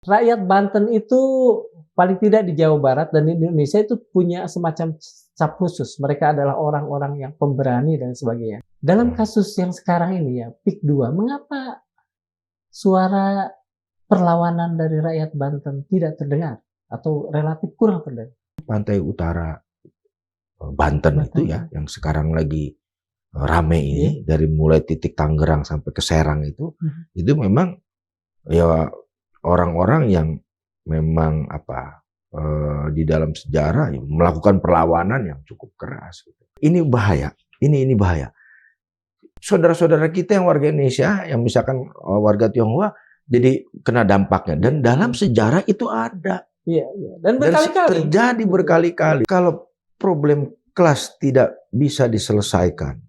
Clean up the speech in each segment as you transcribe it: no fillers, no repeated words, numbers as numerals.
Rakyat Banten itu paling tidak di Jawa Barat dan di Indonesia itu punya semacam cap khusus. Mereka adalah orang-orang yang pemberani dan sebagainya. Dalam kasus yang sekarang ini ya, PIK 2, mengapa suara perlawanan dari rakyat Banten tidak terdengar atau relatif kurang terdengar? Pantai utara Banten itu ya, yang sekarang lagi rame ini, dari mulai titik Tangerang sampai ke Serang itu memang ya orang-orang yang memang di dalam sejarah ya, melakukan perlawanan yang cukup keras. Ini bahaya, ini bahaya. Saudara-saudara kita yang warga Indonesia, yang misalkan warga Tionghoa, jadi kena dampaknya. Dan dalam sejarah itu ada. Iya. Dan berkali-kali. Terjadi berkali-kali. Kalau problem kelas tidak bisa diselesaikan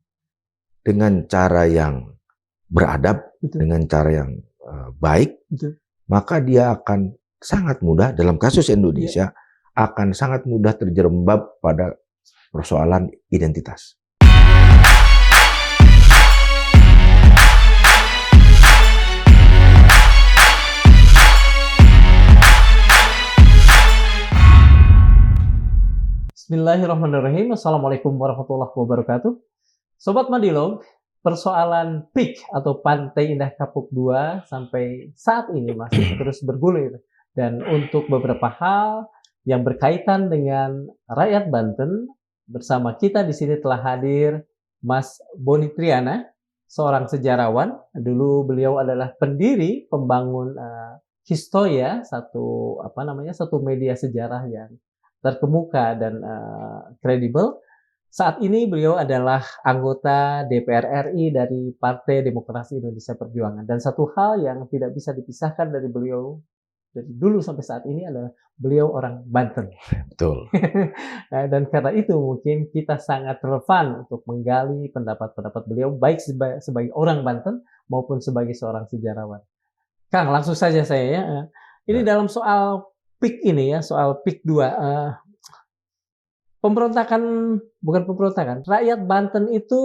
dengan cara yang beradab, dengan cara yang baik, maka dia akan sangat mudah, dalam kasus Indonesia, akan sangat mudah terjerembab pada persoalan identitas. Bismillahirrahmanirrahim. Assalamualaikum warahmatullahi wabarakatuh. Sobat Mandilog, persoalan PIK atau Pantai Indah Kapuk 2 sampai saat ini masih terus bergulir. Dan untuk beberapa hal yang berkaitan dengan rakyat Banten, bersama kita di sini telah hadir Mas Boni Triana, seorang sejarawan. Dulu beliau adalah pendiri pembangun Histoya, satu media sejarah yang terkemuka dan kredibel. Saat ini beliau adalah anggota DPR RI dari Partai Demokrasi Indonesia Perjuangan. Dan satu hal yang tidak bisa dipisahkan dari beliau dari dulu sampai saat ini adalah beliau orang Banten. Betul. Dan karena itu mungkin kita sangat relevan untuk menggali pendapat-pendapat beliau baik sebagai orang Banten maupun sebagai seorang sejarawan. Kang, langsung saja saya ya. Ini dalam soal PIK ini ya, soal PIK 2. Bukan pemberontakan. Rakyat Banten itu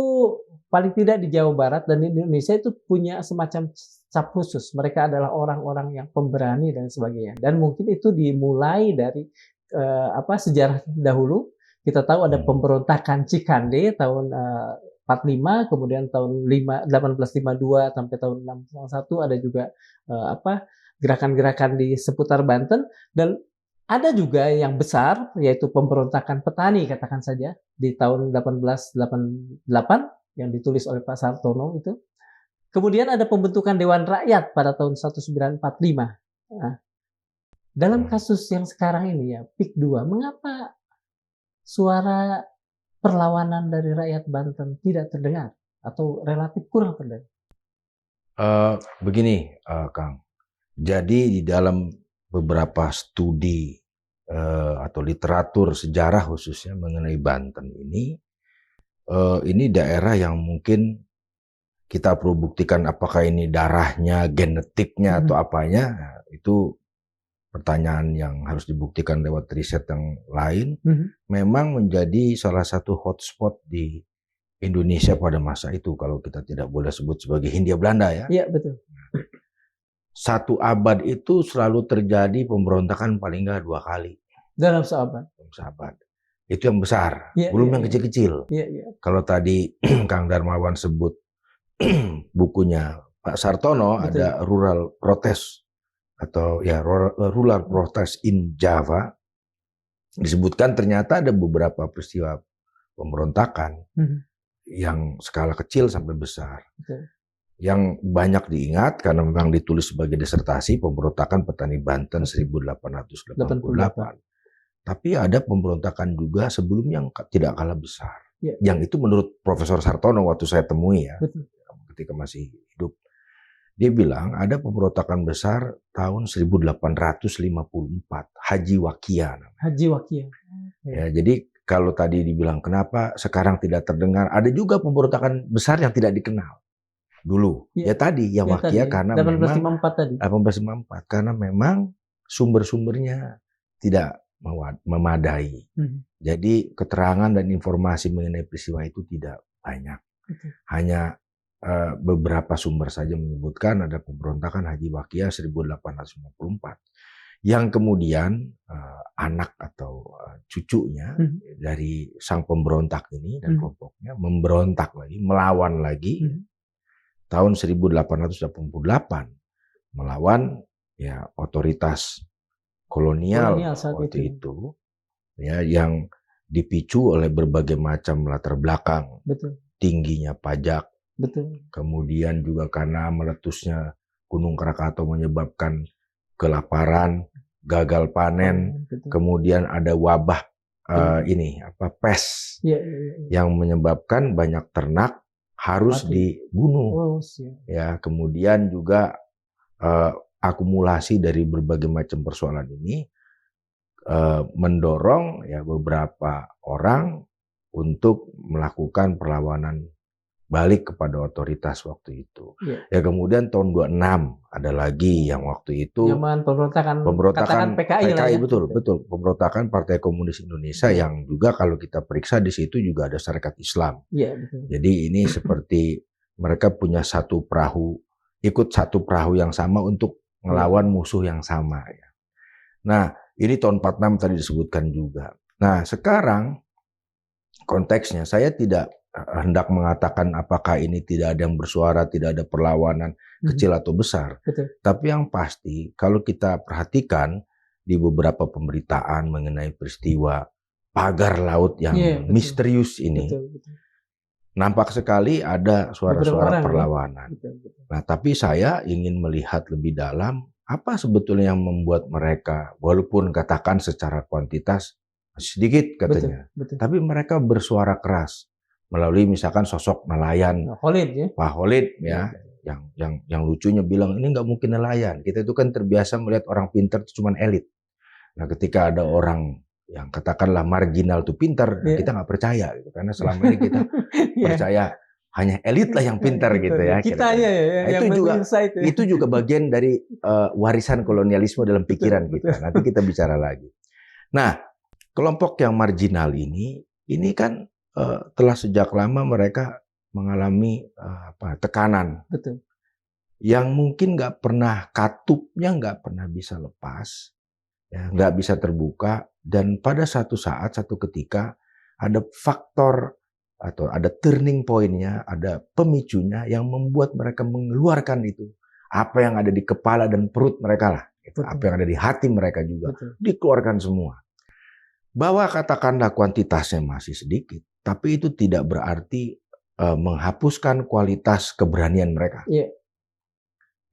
paling tidak di Jawa Barat dan di Indonesia itu punya semacam cap khusus. Mereka adalah orang-orang yang pemberani dan sebagainya. Dan mungkin itu dimulai dari sejarah dahulu. Kita tahu ada pemberontakan Cikande tahun 45, kemudian tahun 1852 sampai tahun 61 ada juga gerakan-gerakan di seputar Banten, dan ada juga yang besar, yaitu pemberontakan petani, katakan saja, di tahun 1888 yang ditulis oleh Pak Sartono itu. Kemudian ada pembentukan Dewan Rakyat pada tahun 1945. Nah, dalam kasus yang sekarang ini ya, PIK 2, mengapa suara perlawanan dari rakyat Banten tidak terdengar atau relatif kurang terdengar? Begini, Kang. Jadi di dalam beberapa studi atau literatur sejarah khususnya mengenai Banten ini daerah yang mungkin kita perlu buktikan apakah ini darahnya, genetiknya atau apanya, itu pertanyaan yang harus dibuktikan lewat riset yang lain. Memang menjadi salah satu hotspot di Indonesia pada masa itu, kalau kita tidak boleh sebut sebagai Hindia Belanda ya. Iya, betul. 1 abad itu selalu terjadi pemberontakan paling nggak 2 kali. Dalam seabad. Itu yang besar, belum yang kecil-kecil. Kalau tadi Kang Darmawan sebut bukunya Pak Sartono, betul, ada Rural Protest atau ya Rural Protest in Java, disebutkan ternyata ada beberapa peristiwa pemberontakan yang skala kecil sampai besar. Yang banyak diingat karena memang ditulis sebagai disertasi, pemberontakan petani Banten 1888. Tapi ada pemberontakan juga sebelum yang tidak kalah besar. Yang itu menurut Profesor Sartono waktu saya temui ya, ketika masih hidup. Dia bilang ada pemberontakan besar tahun 1854, Haji Wakia. Haji Wakia. Ya, jadi kalau tadi dibilang kenapa sekarang tidak terdengar, ada juga pemberontakan besar yang tidak dikenal dulu. Wakia karena 1854 tadi. 1854 karena memang sumber-sumbernya tidak memadai. Jadi keterangan dan informasi mengenai peristiwa itu tidak banyak. Hanya beberapa sumber saja menyebutkan ada pemberontakan Haji Waqiah 1854 yang kemudian anak atau cucunya dari sang pemberontak ini dan kelompoknya memberontak lagi, melawan lagi tahun 1888 melawan ya otoritas kolonial waktu itu ya yang dipicu oleh berbagai macam latar belakang. Betul. Tingginya pajak. Betul. Kemudian juga karena meletusnya Gunung Krakatau menyebabkan kelaparan, gagal panen, kemudian ada wabah pes yang menyebabkan banyak ternak harus dibunuh. Ya, kemudian juga akumulasi dari berbagai macam persoalan ini mendorong ya beberapa orang untuk melakukan perlawanan balik kepada otoritas waktu itu. Ya kemudian tahun 26 ada lagi yang waktu itu zaman pemberontakan PKI betul. Pemberontakan Partai Komunis Indonesia yang juga kalau kita periksa di situ juga ada Sarekat Islam. Betul. Jadi ini seperti mereka punya ikut satu perahu yang sama untuk melawan musuh yang sama ya. Nah, ini tahun 46 tadi disebutkan juga. Nah, sekarang konteksnya saya tidak hendak mengatakan apakah ini tidak ada yang bersuara, tidak ada perlawanan kecil atau besar. Betul. Tapi yang pasti kalau kita perhatikan di beberapa pemberitaan mengenai peristiwa pagar laut yang misterius ini, nampak sekali ada suara-suara perlawanan. Nah, tapi saya ingin melihat lebih dalam apa sebetulnya yang membuat mereka, walaupun katakan secara kuantitas sedikit katanya, tapi mereka bersuara keras melalui misalkan sosok nelayan, Pak Khalid ya, yang lucunya bilang ini nggak mungkin nelayan. Kita itu kan terbiasa melihat orang pintar itu cuma elit. Nah, ketika ada orang yang katakanlah marginal itu pintar, kita nggak percaya gitu, karena selama ini kita percaya hanya elit lah yang pintar gitu ya. Kita aja ya, itu juga bagian dari warisan kolonialisme dalam pikiran kita. Nanti kita bicara lagi. Nah, kelompok yang marginal ini kan telah sejak lama mereka mengalami tekanan. Betul. Yang mungkin nggak pernah katupnya nggak pernah bisa lepas, ya, nggak bisa terbuka, dan pada satu saat, satu ketika ada faktor atau ada turning point-nya, ada pemicunya yang membuat mereka mengeluarkan itu. Apa yang ada di kepala dan perut mereka lah. Apa yang ada di hati mereka juga. Dikeluarkan semua. Bahwa katakanlah kuantitasnya masih sedikit, tapi itu tidak berarti menghapuskan kualitas keberanian mereka.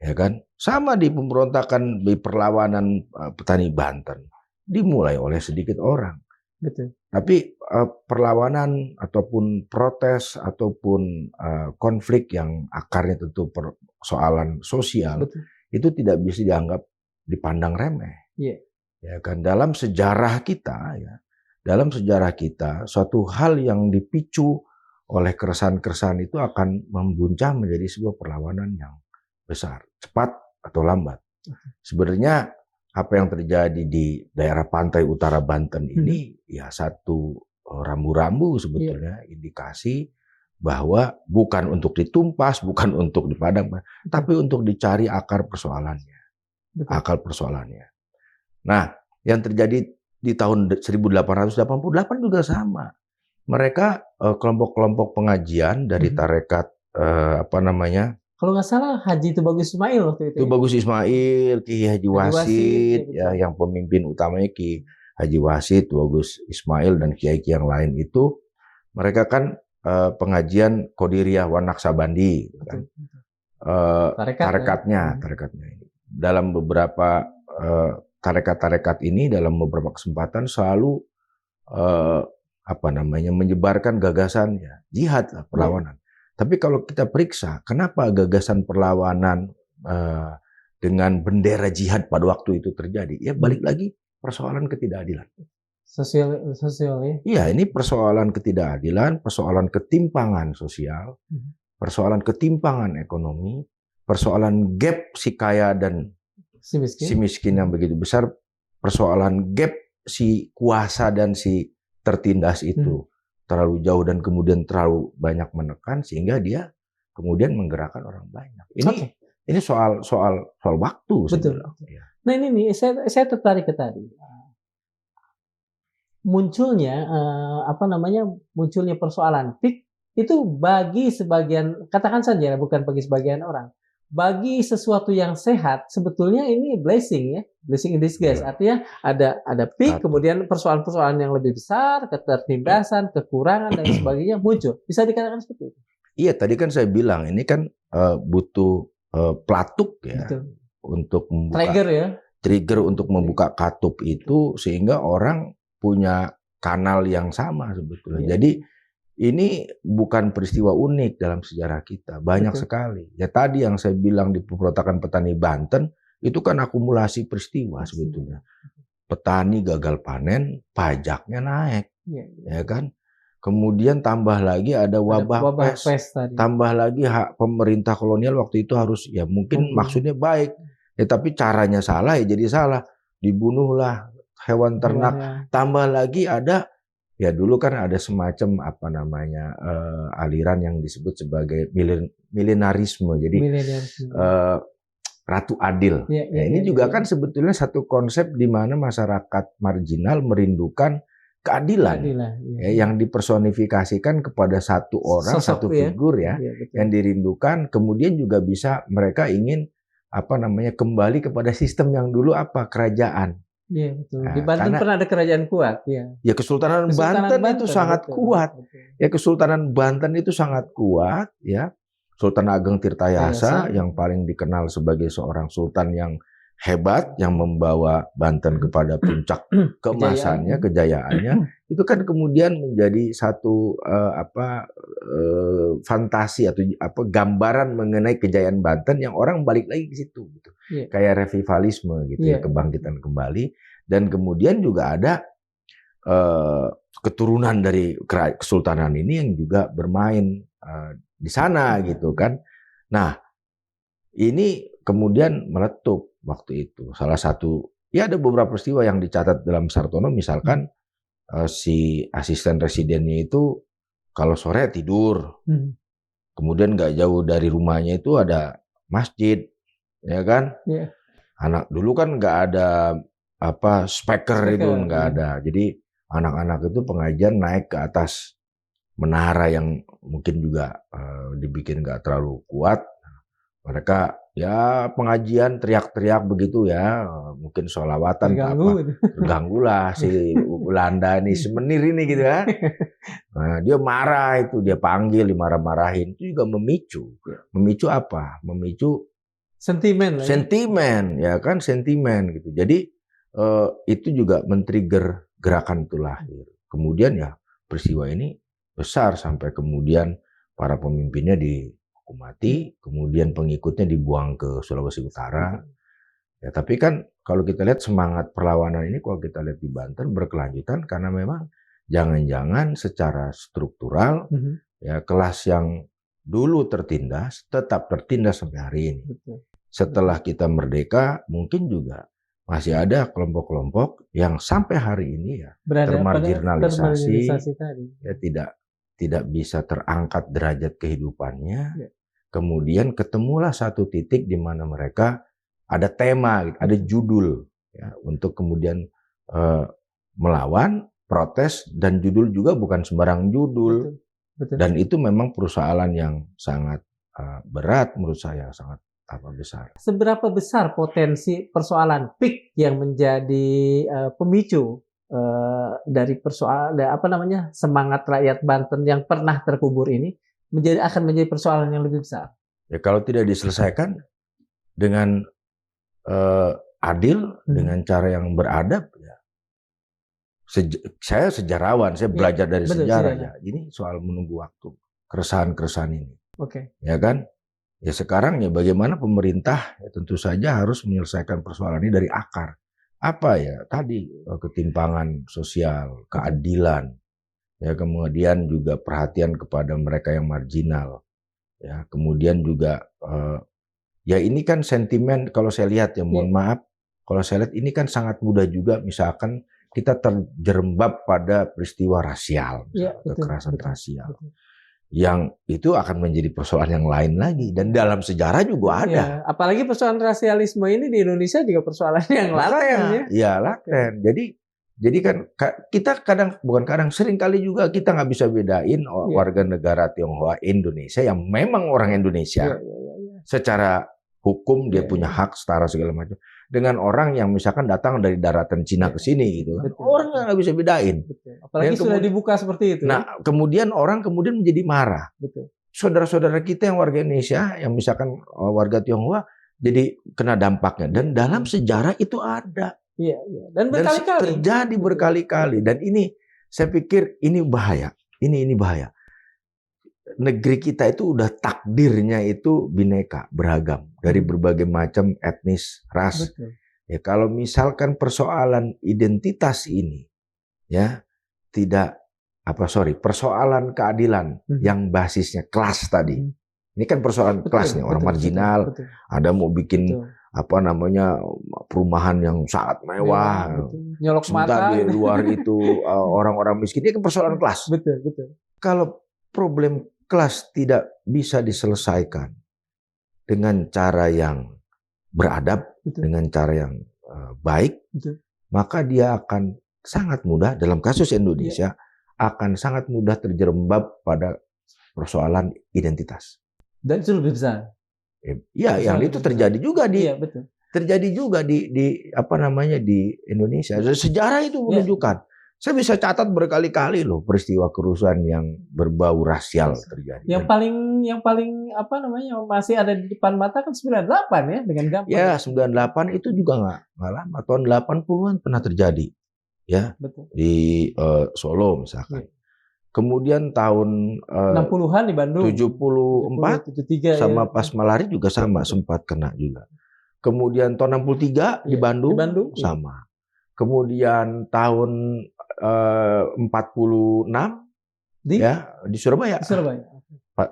Ya kan? Sama di pemberontakan, di perlawanan petani Banten. Dimulai oleh sedikit orang. Betul. Tapi perlawanan ataupun protes ataupun konflik yang akarnya tentu persoalan sosial, itu tidak bisa dianggap dipandang remeh. Ya kan, dalam sejarah kita suatu hal yang dipicu oleh keresahan-keresahan itu akan membuncah menjadi sebuah perlawanan yang besar, cepat atau lambat. Sebenarnya apa yang terjadi di daerah pantai utara Banten ini ya satu rambu-rambu sebetulnya indikasi bahwa bukan untuk ditumpas, bukan untuk dipadamkan, tapi untuk dicari akar persoalannya. Akar persoalannya. Nah, yang terjadi di tahun 1888 juga sama. Mereka kelompok-kelompok pengajian dari tarekat kalau nggak salah Haji Tubagus Ismail waktu itu. Tubagus Ismail, Ki Haji Wasid, ya, yang pemimpin utamanya Ki Haji Wasid, Tubagus Ismail dan kiai-kiai yang lain itu, mereka kan pengajian Qadiriyah wa Naqsabandi, kan? Tarekatnya ini. Dalam beberapa tarekat-tarekat ini dalam beberapa kesempatan selalu menyebarkan gagasan jihad lah, perlawanan. Tapi kalau kita periksa, kenapa gagasan perlawanan dengan bendera jihad pada waktu itu terjadi? Ya balik lagi persoalan ketidakadilan. Sosial ya? Iya, ini persoalan ketidakadilan, persoalan ketimpangan sosial, persoalan ketimpangan ekonomi, persoalan gap si kaya dan si miskin yang begitu besar, persoalan gap si kuasa dan si tertindas itu terlalu jauh dan kemudian terlalu banyak menekan sehingga dia kemudian menggerakkan orang banyak. Ini soal waktu. Betul. Ya. Nah ini nih, saya tertarik ke tadi. Munculnya munculnya persoalan PIK itu bagi sebagian, katakan saja bukan bagi sebagian orang, bagi sesuatu yang sehat sebetulnya ini blessing in disguise. Artinya ada PIK, kemudian persoalan-persoalan yang lebih besar, ketertindasan, kekurangan dan sebagainya muncul. Bisa dikatakan seperti itu. Iya, tadi kan saya bilang ini kan butuh pelatuk ya. Betul. Untuk membuka trigger untuk membuka katup itu sehingga orang punya kanal yang sama sebetulnya. Jadi ini bukan peristiwa unik dalam sejarah kita, banyak sekali. Ya tadi yang saya bilang di pemberontakan petani Banten itu kan akumulasi peristiwa sebetulnya. Petani gagal panen, pajaknya naik, ya kan. Kemudian tambah lagi ada wabah pes tadi. Tambah lagi hak pemerintah kolonial waktu itu harus ya mungkin maksudnya baik, ya tapi caranya salah ya jadi salah, dibunuhlah hewan ternak. Tambah lagi ada ya dulu kan ada semacam aliran yang disebut sebagai milenarisme. Jadi Ratu Adil. Ini juga kan sebetulnya satu konsep di mana masyarakat marginal merindukan keadilan yang dipersonifikasikan kepada satu orang, satu figur yang dirindukan. Kemudian juga bisa mereka ingin kembali kepada sistem yang dulu kerajaan. Iya betul. Di Banten pernah ada kerajaan kuat. Ya Kesultanan Banten itu sangat kuat. Ya Kesultanan Banten itu sangat kuat. Ya Sultan Ageng Tirtayasa yang paling dikenal sebagai seorang sultan yang hebat, yang membawa Banten kepada puncak keemasannya, kejayaannya. Itu kan kemudian menjadi satu fantasi atau gambaran mengenai kejayaan Banten yang orang balik lagi ke situ gitu. Kayak revivalisme gitu kebangkitan kembali. Dan kemudian juga ada keturunan dari kesultanan ini yang juga bermain di sana gitu kan. Nah, ini kemudian meletup waktu itu. Salah satu ada beberapa peristiwa yang dicatat dalam Sartono, misalkan si asisten residennya itu kalau sore tidur, kemudian nggak jauh dari rumahnya itu ada masjid, ya kan? Anak dulu kan nggak ada speaker itu nggak ada, jadi anak-anak itu pengajian naik ke atas menara yang mungkin juga dibikin nggak terlalu kuat. Mereka pengajian teriak-teriak begitu ya, mungkin sholawatan terganggu lah si Belanda ini, semenir ini gitu kan. Nah, dia marah itu, dia panggil, dimarah-marahin, itu juga memicu apa? Memicu sentimen ya kan, sentimen gitu. Jadi itu juga men-trigger gerakan itu lahir. Kemudian ya peristiwa ini besar sampai kemudian para pemimpinnya dihukum mati, kemudian pengikutnya dibuang ke Sulawesi Utara. Ya, tapi kan kalau kita lihat semangat perlawanan ini, kalau kita lihat di Banten berkelanjutan karena memang jangan-jangan secara struktural ya kelas yang dulu tertindas tetap tertindas sampai hari ini. Setelah kita merdeka mungkin juga masih ada kelompok-kelompok yang sampai hari ini ya termarginalisasi, ya tidak bisa terangkat derajat kehidupannya. Kemudian ketemulah satu titik di mana mereka ada tema, ada judul ya, untuk kemudian melawan, protes, dan judul juga bukan sembarang judul. Betul. Dan itu memang persoalan yang sangat berat menurut saya, sangat besar. Seberapa besar potensi persoalan PIK yang menjadi pemicu dari persoalan semangat rakyat Banten yang pernah terkubur ini akan menjadi persoalan yang lebih besar? Ya kalau tidak diselesaikan dengan adil, dengan cara yang beradab, ya. Saya sejarawan, saya belajar dari sejarah ya. Ini soal menunggu waktu, keresahan-keresahan ini. Ya kan? Ya sekarang ya bagaimana pemerintah ya tentu saja harus menyelesaikan persoalan ini dari akar. Apa ya tadi ketimpangan sosial, keadilan, ya kemudian juga perhatian kepada mereka yang marginal, ya kemudian juga ya ini kan sentimen kalau saya lihat ya mohon maaf kalau saya lihat ini kan sangat mudah juga misalkan kita terjerembab pada peristiwa rasial, kekerasan rasial. yang itu akan menjadi persoalan yang lain lagi, dan dalam sejarah juga ada. Ya, apalagi persoalan rasialisme ini di Indonesia juga persoalan yang laten ya. Ya laten. Jadi kan kita sering kali juga kita nggak bisa bedain warga negara Tionghoa Indonesia yang memang orang Indonesia. Secara hukum dia punya hak setara segala macam, dengan orang yang misalkan datang dari daratan Cina ke sini gitu. Orang nggak bisa bedain. Apalagi sudah dibuka seperti itu. Nah, kemudian orang menjadi marah. Saudara-saudara kita yang warga Indonesia, yang misalkan warga Tionghoa, jadi kena dampaknya. Dan dalam sejarah itu ada. Dan berkali-kali. Terjadi berkali-kali. Dan ini, saya pikir ini bahaya. Ini bahaya. Negeri kita itu udah takdirnya itu bineka, beragam. Dari berbagai macam etnis, ras. Ya, kalau misalkan persoalan identitas ini, ya, persoalan keadilan yang basisnya kelas tadi. Ini kan persoalan kelas nih, orang marginal. Ada mau bikin perumahan yang sangat mewah. Nyolok mata di luar itu orang-orang miskin. Ini kan persoalan kelas. Kalau problem kelas tidak bisa diselesaikan dengan cara yang beradab, dengan cara yang baik, maka dia akan sangat mudah, dalam kasus Indonesia, akan sangat mudah terjerembab pada persoalan identitas. Dan itu lebih besar. Ya, yang itu terjadi juga terjadi juga di Indonesia. Sejarah itu menunjukkan. Saya bisa catat berkali-kali loh peristiwa kerusuhan yang berbau rasial terjadi. Yang paling masih ada di depan mata kan 98 ya, dengan gampang. Ya, 98 itu juga nggak lama. Tahun 80-an pernah terjadi. Ya, di Solo misalkan. Kemudian tahun 60-an di Bandung. 74 sama pas Malari juga sama, sempat kena juga. Kemudian tahun 63 di Bandung sama. Kemudian tahun 46 di Surabaya.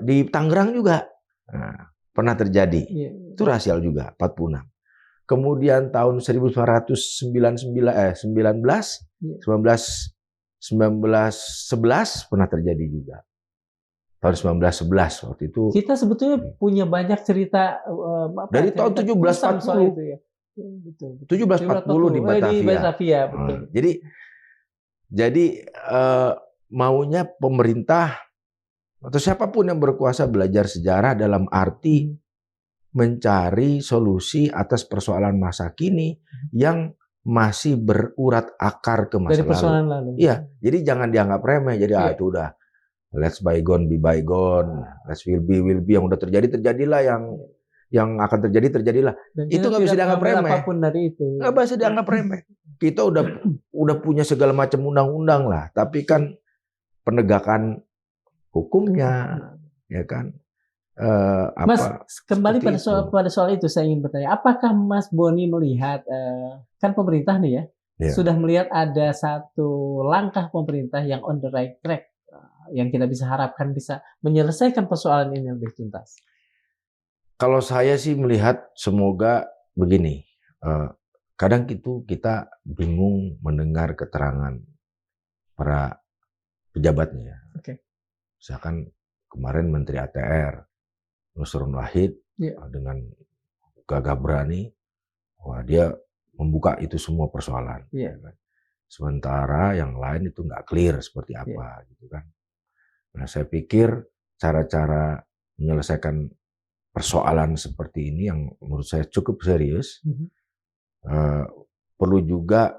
Di Tangerang juga pernah terjadi. Itu rasial juga 46. Kemudian tahun 1911 pernah terjadi juga. Tahun 1911 waktu itu. Kita sebetulnya punya banyak cerita dari tahun 1740 itu ya. 1740 di Batavia. Jadi maunya pemerintah atau siapapun yang berkuasa belajar sejarah dalam arti mencari solusi atas persoalan masa kini yang masih berurat akar ke masa lalu. Iya, jadi jangan dianggap remeh. Jadi itu udah let's bygone be bygone, let's will be yang udah terjadilah, yang akan terjadilah. Dan itu nggak bisa dianggap remeh. Apapun dari itu. Nggak bisa dianggap remeh. Kita udah punya segala macam undang-undang lah, tapi kan penegakan hukumnya, ya kan. Mas, kembali pada soal itu saya ingin bertanya, apakah Mas Boni melihat kan pemerintah nih sudah melihat ada satu langkah pemerintah yang on the right track, yang kita bisa harapkan bisa menyelesaikan persoalan ini lebih tuntas? Kalau saya sih melihat semoga begini, kadang itu kita bingung mendengar keterangan para pejabatnya. Misalkan kemarin Menteri ATR Nusron Wahid dengan gagah berani, dia membuka itu semua persoalan. Sementara yang lain itu nggak clear seperti apa, gitu kan. Nah, saya pikir cara-cara menyelesaikan persoalan seperti ini yang menurut saya cukup serius, perlu juga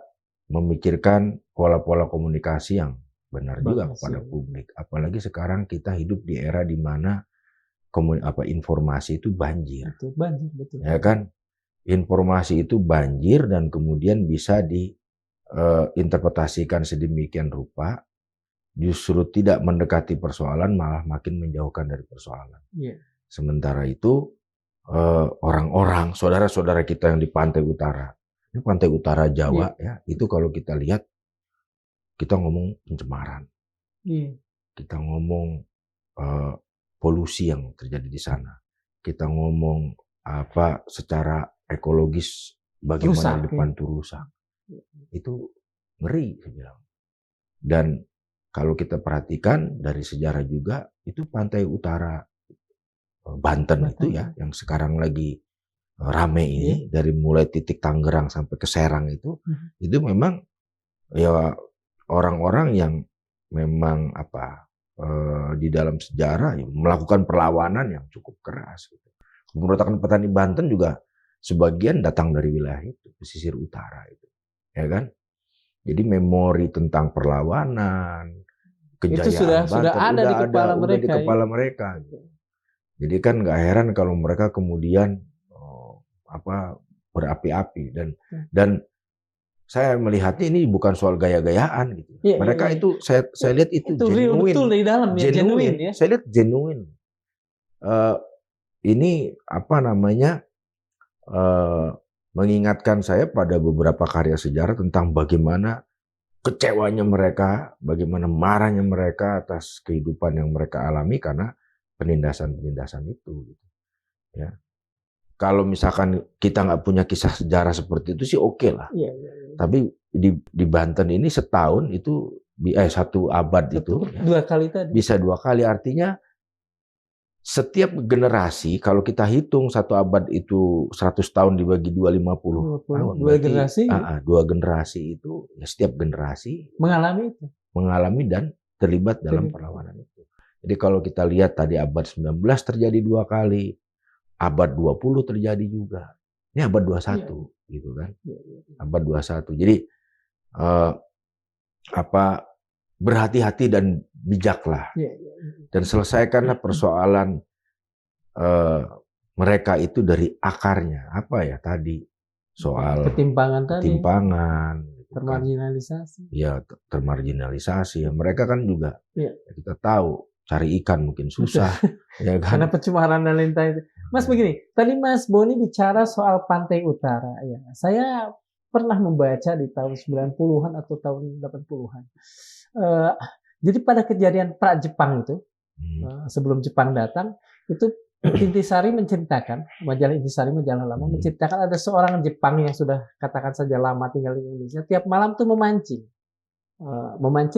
memikirkan pola-pola komunikasi yang benar juga kepada publik. Apalagi sekarang kita hidup di era di mana informasi itu banjir. Betul. Ya kan? Informasi itu banjir dan kemudian bisa diinterpretasikan sedemikian rupa, justru tidak mendekati persoalan, malah makin menjauhkan dari persoalan. Sementara itu orang-orang, saudara-saudara kita yang di pantai utara, ini pantai utara Jawa ya, itu kalau kita lihat, kita ngomong pencemaran, kita ngomong polusi yang terjadi di sana, kita ngomong secara ekologis bagaimana depan itu rusak, itu ngeri saya bilang. Dan kalau kita perhatikan dari sejarah juga, itu pantai utara Banten itu ya, yang sekarang lagi rame ini, dari mulai titik Tangerang sampai ke Serang itu memang ya orang-orang yang memang di dalam sejarah ya, melakukan perlawanan yang cukup keras. Gitu. Pemberontakan petani Banten juga sebagian datang dari wilayah itu, pesisir utara itu, ya kan? Jadi memori tentang perlawanan, kejayaan itu sudah ada di kepala mereka. Jadi kan nggak heran kalau mereka kemudian berapi-api dan saya melihatnya ini bukan soal gaya-gayaan gitu. Mereka itu saya lihat itu genuine, betul di dalam ya, genuine ya. Saya lihat genuine. Ini mengingatkan saya pada beberapa karya sejarah tentang bagaimana kecewanya mereka, bagaimana marahnya mereka atas kehidupan yang mereka alami karena penindasan-penindasan itu. Ya. Kalau misalkan kita nggak punya kisah sejarah seperti itu sih oke lah. Tapi di Banten ini setahun itu 1 abad itu 2 kali tadi. Bisa 2 kali, artinya setiap generasi kalau kita hitung 1 abad itu 100 tahun dibagi 250 tahun. 2 generasi. 2 generasi itu ya, setiap generasi mengalami dan terlibat dalam perlawanan itu. Jadi kalau kita lihat tadi abad 19 terjadi 2 kali, abad 20 terjadi juga. Ini abad 21 gitu kan. Abad 21. Jadi berhati-hati dan bijaklah. Dan selesaikanlah persoalan mereka itu dari akarnya. Apa ya tadi? Soal ketimpangan, termarginalisasi. Ya, termarginalisasi. Mereka kan juga kita tahu cari ikan mungkin susah. Ya kan? Karena pencemaran dan lain-lain. Mas begini, tadi Mas Boni bicara soal pantai utara. Ya, saya pernah membaca di tahun 90-an atau tahun 80-an. Jadi pada kejadian pra-Jepang itu, sebelum Jepang datang, itu Intisari menceritakan, majalah Intisari, majalah lama, menceritakan ada seorang Jepang yang sudah katakan saja lama tinggal di Indonesia, tiap malam tuh memancing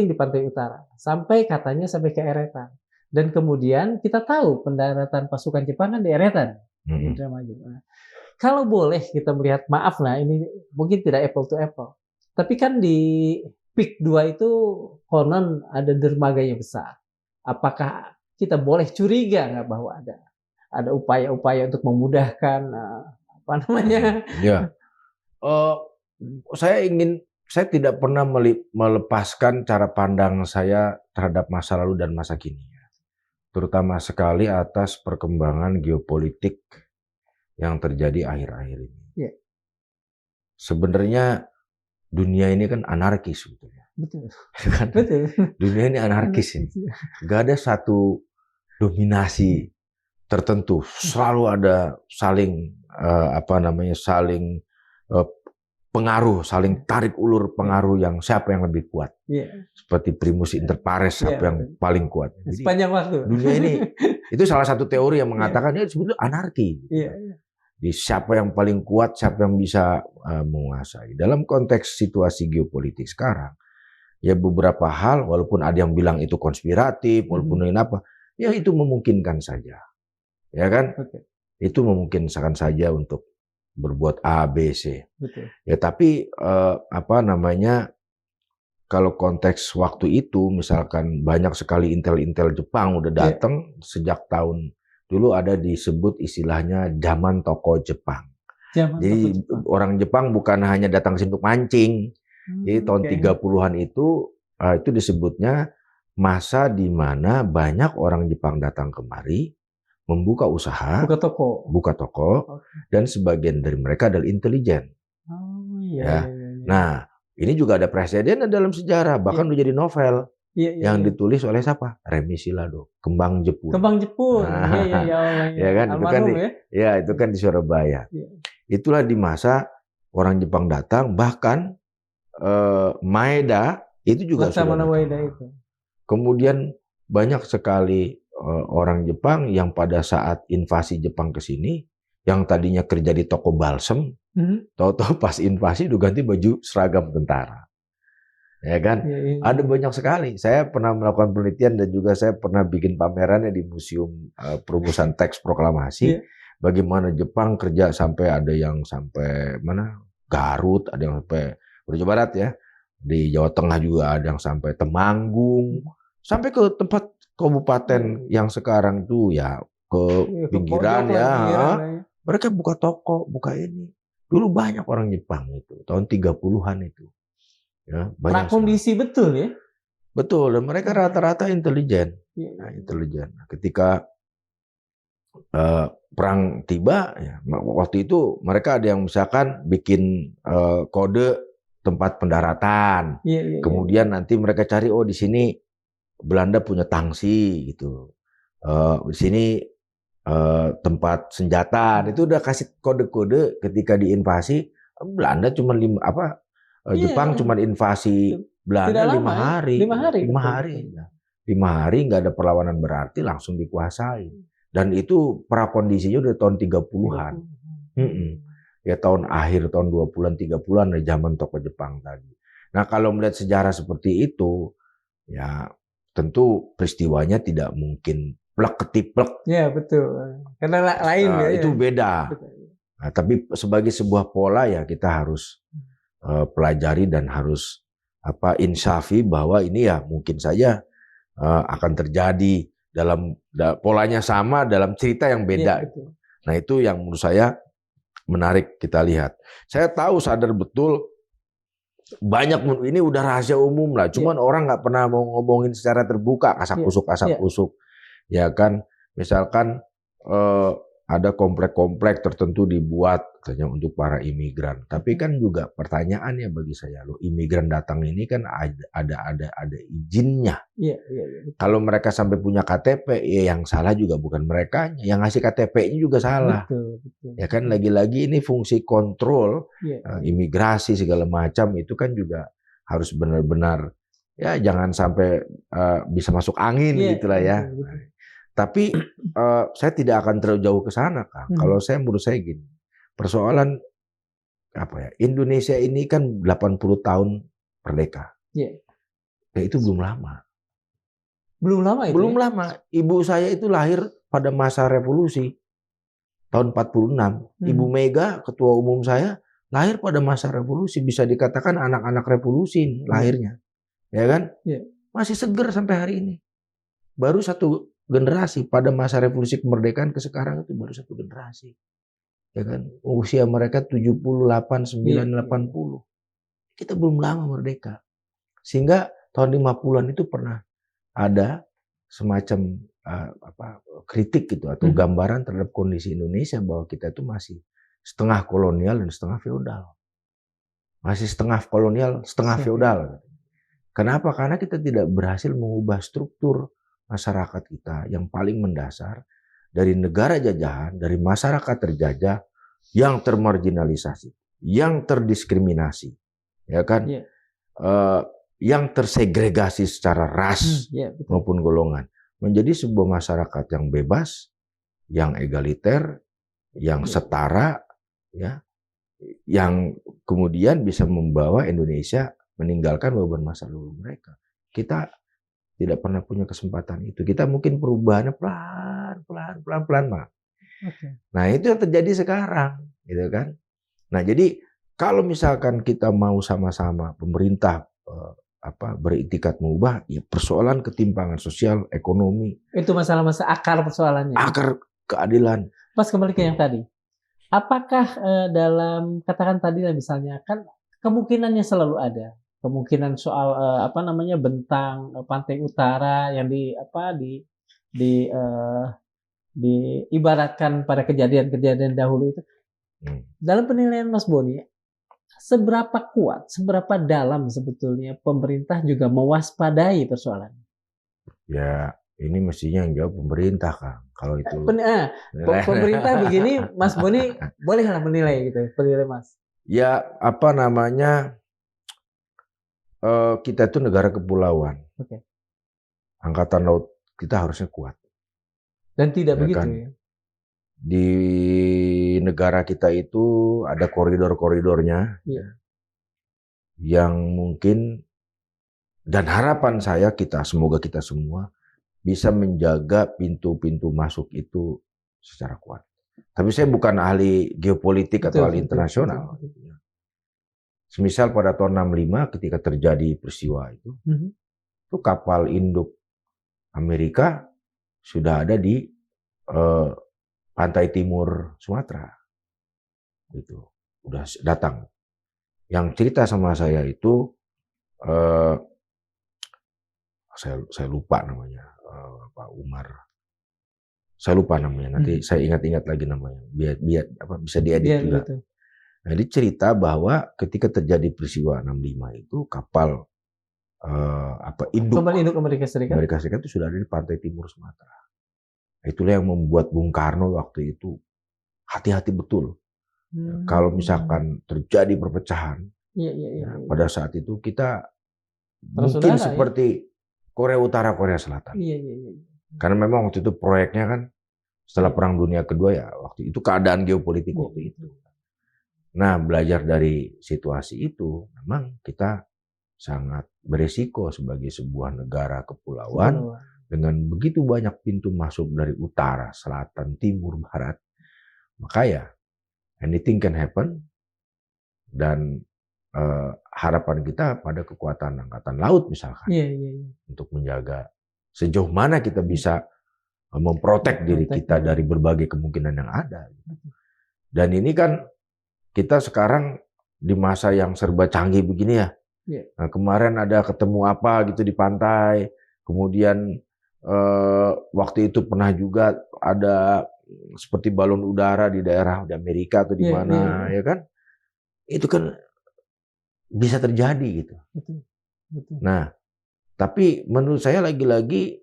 di pantai utara, sampai ke Eretan. Dan kemudian kita tahu pendaratan pasukan Jepang kan di Eretan, di Indramayu. Kalau boleh kita melihat, maaf lah, ini mungkin tidak apple to apple, tapi kan di PIK 2 itu konon ada dermaganya besar. Apakah kita boleh curiga nggak bahwa ada upaya-upaya untuk memudahkan Ya, saya tidak pernah melepaskan cara pandang saya terhadap masa lalu dan masa kini, terutama sekali atas perkembangan geopolitik yang terjadi akhir-akhir ini. Sebenarnya dunia ini kan anarkis sebetulnya. Betul. Kan? Betul. Dunia ini anarkis ini. Gak ada satu dominasi tertentu. Selalu ada saling pengaruh, saling tarik ulur pengaruh yang siapa yang lebih kuat. Seperti primus inter pares, siapa yang paling kuat. Jadi, sepanjang waktu. Dunia ini itu salah satu teori yang mengatakan ini sebetulnya anarki. Di siapa yang paling kuat, siapa yang bisa menguasai. Dalam konteks situasi geopolitik sekarang, ya beberapa hal, walaupun ada yang bilang itu konspiratif, walaupun apa, ya itu memungkinkan saja, ya kan? Itu memungkinkan saja untuk berbuat A, B, C. Ya tapi kalau konteks waktu itu, misalkan banyak sekali intel-intel Jepang udah datang sejak tahun dulu ada disebut istilahnya zaman toko Jepang. Jadi orang Jepang bukan hanya datang ke sini untuk mancing. Jadi tahun 30-an itu disebutnya masa di mana banyak orang Jepang datang kemari membuka usaha, buka toko, dan sebagian dari mereka adalah intelijen. Nah, ini juga ada presiden dalam sejarah, bahkan udah jadi novel. Yang ditulis oleh siapa? Remi Silado, Kembang Jepun. Ya kan, itu kan di Surabaya. Itulah di masa orang Jepang datang, bahkan Maeda itu juga sudah datang. Kemudian banyak sekali orang Jepang yang pada saat invasi Jepang ke sini, yang tadinya kerja di toko balsem, tahu-tahu pas invasi udah ganti baju seragam tentara. ya kan? Ada banyak sekali. Saya pernah melakukan penelitian dan juga saya pernah bikin pamerannya di Museum Perumusan Teks Proklamasi. Bagaimana Jepang kerja sampai ada yang sampai mana? Garut, ada yang sampai Jawa Barat ya. Di Jawa Tengah juga ada yang sampai Temanggung, sampai ke tempat kabupaten yang sekarang tuh ya ke pinggiran ya. Mereka buka toko, buka ini. Dulu banyak orang Jepang itu, tahun 30-an itu. Ya, banyak prakondisi betul ya? Betul, dan mereka rata-rata intelijen. Nah, intelijen. Ketika perang tiba, ya, waktu itu mereka ada yang misalkan bikin kode tempat pendaratan. Kemudian nanti mereka cari, oh di sini Belanda punya tangsi gitu. Di sini tempat senjata. Itu udah kasih kode-kode ketika diinvasi. Belanda cuma Jepang cuma invasi Belanda 5 hari. 5 hari nggak ada perlawanan berarti langsung dikuasai. Dan itu prakondisinya udah tahun 30-an. Ya tahun akhir tahun 20-an 30-an dari zaman tokoh Jepang tadi. Nah, kalau melihat sejarah seperti itu, ya tentu peristiwanya tidak mungkin plek ketiplek. Ya, betul. Karena lain ya. Itu beda. Nah, tapi sebagai sebuah pola ya kita harus pelajari dan harus insafi bahwa ini ya mungkin saja akan terjadi dalam polanya sama dalam cerita yang beda. Nah, itu yang menurut saya menarik kita lihat. Saya tahu sadar betul banyak ini udah rahasia umum lah. Cuman orang nggak pernah mau ngomongin secara terbuka kasak kusuk. Ya kan, misalkan ada komplek-komplek tertentu dibuat katanya untuk para imigran. Tapi kan juga pertanyaannya bagi saya, loh imigran datang ini kan ada izinnya. Kalau mereka sampai punya KTP, ya yang salah juga bukan mereka, yang ngasih KTP-nya juga salah. Betul. Ya kan lagi-lagi ini fungsi kontrol imigrasi segala macam itu kan juga harus benar-benar ya jangan sampai bisa masuk angin gitulah ya. Betul. Tapi saya tidak akan terlalu jauh ke sana, Kang. Kalau menurut saya gini, persoalan Indonesia ini kan 80 tahun merdeka. Ya itu belum lama. Belum lama itu? Belum lama. Ibu saya itu lahir pada masa revolusi tahun 46. Ibu Mega, ketua umum saya, lahir pada masa revolusi. Bisa dikatakan anak-anak revolusi ini lahirnya. Ya kan? Masih seger sampai hari ini. Baru satu generasi pada masa revolusi kemerdekaan ke sekarang itu baru satu generasi. Ya kan? Usia mereka 78, 9, 80. Kita belum lama merdeka. Sehingga tahun 50-an itu pernah ada semacam kritik gitu atau gambaran terhadap kondisi Indonesia bahwa kita itu masih setengah kolonial dan setengah feodal. Masih setengah kolonial, setengah feodal. Kenapa? Karena kita tidak berhasil mengubah struktur masyarakat kita yang paling mendasar dari negara jajahan, dari masyarakat terjajah yang termarginalisasi, yang terdiskriminasi, ya kan, yang tersegregasi secara ras maupun golongan, menjadi sebuah masyarakat yang bebas, yang egaliter, yang setara, ya, yang kemudian bisa membawa Indonesia meninggalkan beban masa lalu mereka. Kita tidak pernah punya kesempatan itu. Kita mungkin perubahannya pelan-pelan, Mak. Nah, itu yang terjadi sekarang, gitu kan. Nah, jadi kalau misalkan kita mau sama-sama pemerintah beriktikat mengubah, ya persoalan ketimpangan sosial, ekonomi. Itu masalah-masalah akar persoalannya. Akar keadilan. Pas kembali ke yang tadi. Apakah dalam katakan tadi misalnya kan kemungkinannya selalu ada. Kemungkinan soal bentang pantai utara yang diibaratkan pada kejadian-kejadian dahulu itu. Dalam penilaian Mas Boni, seberapa kuat, seberapa dalam sebetulnya pemerintah juga mewaspadai persoalan? Ya, ini mestinya yang jawab pemerintah, Kang. Kalau itu pemerintah begini, Mas Boni bolehlah menilai gitu, penilai Mas. Ya, kita itu negara kepulauan. Angkatan laut kita harusnya kuat. Dan tidak begitu kan? ya? Di negara kita itu ada koridor-koridornya yang mungkin Dan harapan saya semoga kita semua bisa menjaga pintu-pintu masuk itu secara kuat. Tapi saya bukan ahli geopolitik atau ahli internasional. Semisal pada tahun 65 ketika terjadi peristiwa itu kapal induk Amerika sudah ada di pantai timur Sumatera. Itu udah datang. Yang cerita sama saya itu saya lupa namanya, Pak Umar. Saya lupa namanya. Nanti saya ingat-ingat lagi namanya. Biar bisa diedit juga. Gitu. Nah, dia cerita bahwa ketika terjadi peristiwa 65 itu kapal induk Amerika Serikat. Amerika Serikat itu sudah ada di pantai timur Sumatera. Itulah yang membuat Bung Karno waktu itu hati-hati betul. Kalau misalkan terjadi perpecahan, pada saat itu kita mungkin seperti Korea Utara, Korea Selatan. Karena memang waktu itu proyeknya kan setelah Perang Dunia Kedua ya waktu itu keadaan geopolitik waktu itu. Nah, belajar dari situasi itu, memang kita sangat beresiko sebagai sebuah negara kepulauan dengan begitu banyak pintu masuk dari utara, selatan, timur, barat. Maka ya anything can happen, dan harapan kita pada kekuatan angkatan laut misalkan untuk menjaga sejauh mana kita bisa memprotek diri kita dari berbagai kemungkinan yang ada. Dan ini kan kita sekarang di masa yang serba canggih begini ya. Nah, kemarin ada ketemu apa gitu di pantai, kemudian waktu itu pernah juga ada seperti balon udara di daerah di Amerika atau di mana, ya kan? Itu kan bisa terjadi gitu. Betul. Nah, tapi menurut saya lagi-lagi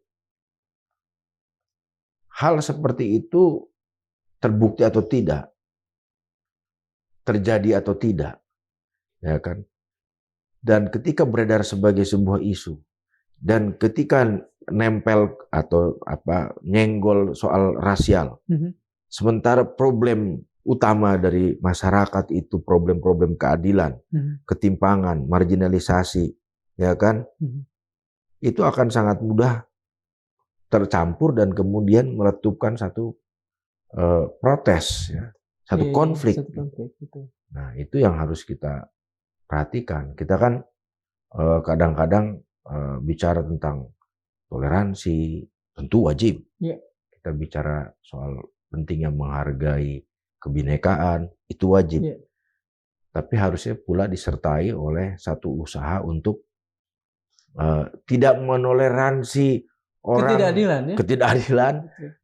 hal seperti itu terbukti atau tidak, terjadi atau tidak, ya kan? Dan ketika beredar sebagai sebuah isu, dan ketika nempel atau nyenggol soal rasial, sementara problem utama dari masyarakat itu problem-problem keadilan, ketimpangan, marginalisasi, ya kan? Itu akan sangat mudah tercampur dan kemudian meletupkan satu protes, ya, satu konflik. Nah, itu yang harus kita perhatikan. Kita kan kadang-kadang bicara tentang toleransi, tentu wajib. Kita bicara soal pentingnya menghargai kebinekaan, itu wajib. Tapi harusnya pula disertai oleh satu usaha untuk tidak menoleransi orang ketidakadilan.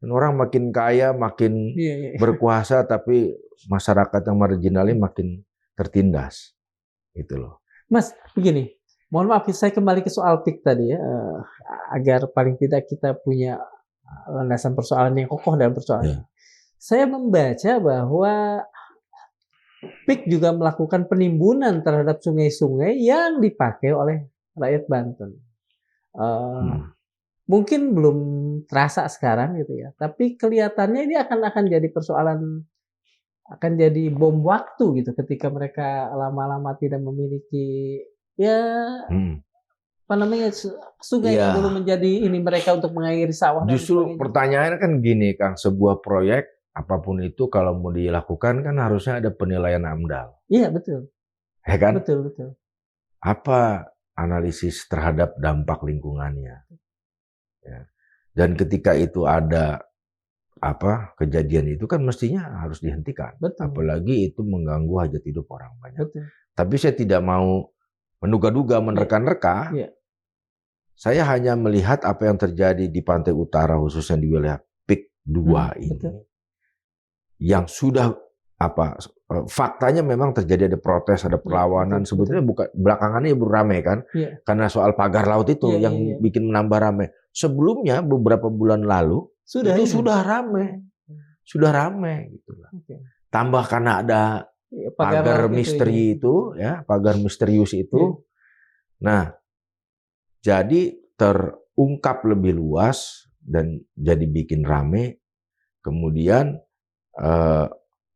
Dan orang makin kaya, makin berkuasa, tapi masyarakat yang marginalnya makin tertindas. Itu loh. Mas, begini, mohon maaf saya kembali ke soal PIK tadi ya, agar paling tidak kita punya landasan persoalan yang kokoh dalam persoalan ini. Saya membaca bahwa PIK juga melakukan penimbunan terhadap sungai-sungai yang dipakai oleh rakyat Banten. Mungkin belum terasa sekarang gitu ya, tapi kelihatannya ini akan jadi persoalan, akan jadi bom waktu gitu ketika mereka lama-lama tidak memiliki sungai yang dulu menjadi ini mereka untuk mengairi sawah. Justru pertanyaannya kan gini, Kang, sebuah proyek apapun itu kalau mau dilakukan kan harusnya ada penilaian AMDAL. Iya, betul. Ya kan? Betul. Apa analisis terhadap dampak lingkungannya? Ya. Dan ketika itu ada kejadian itu kan mestinya harus dihentikan. Betul. Apalagi itu mengganggu hajat hidup orang banyak. Betul. Tapi saya tidak mau menduga-duga, menerka-nerka. Saya hanya melihat apa yang terjadi di pantai utara, khususnya di wilayah PIK 2 ini. Betul. Yang sudah faktanya memang terjadi, ada protes, ada perlawanan. Sebetulnya belakangannya baru ramai kan, karena soal pagar laut itu yang bikin menambah ramai. Sebelumnya beberapa bulan lalu sudah ramai, gitu lah. Tambah karena ada pagar misteri itu, ya, pagar misterius itu. Nah, jadi terungkap lebih luas dan jadi bikin ramai. Kemudian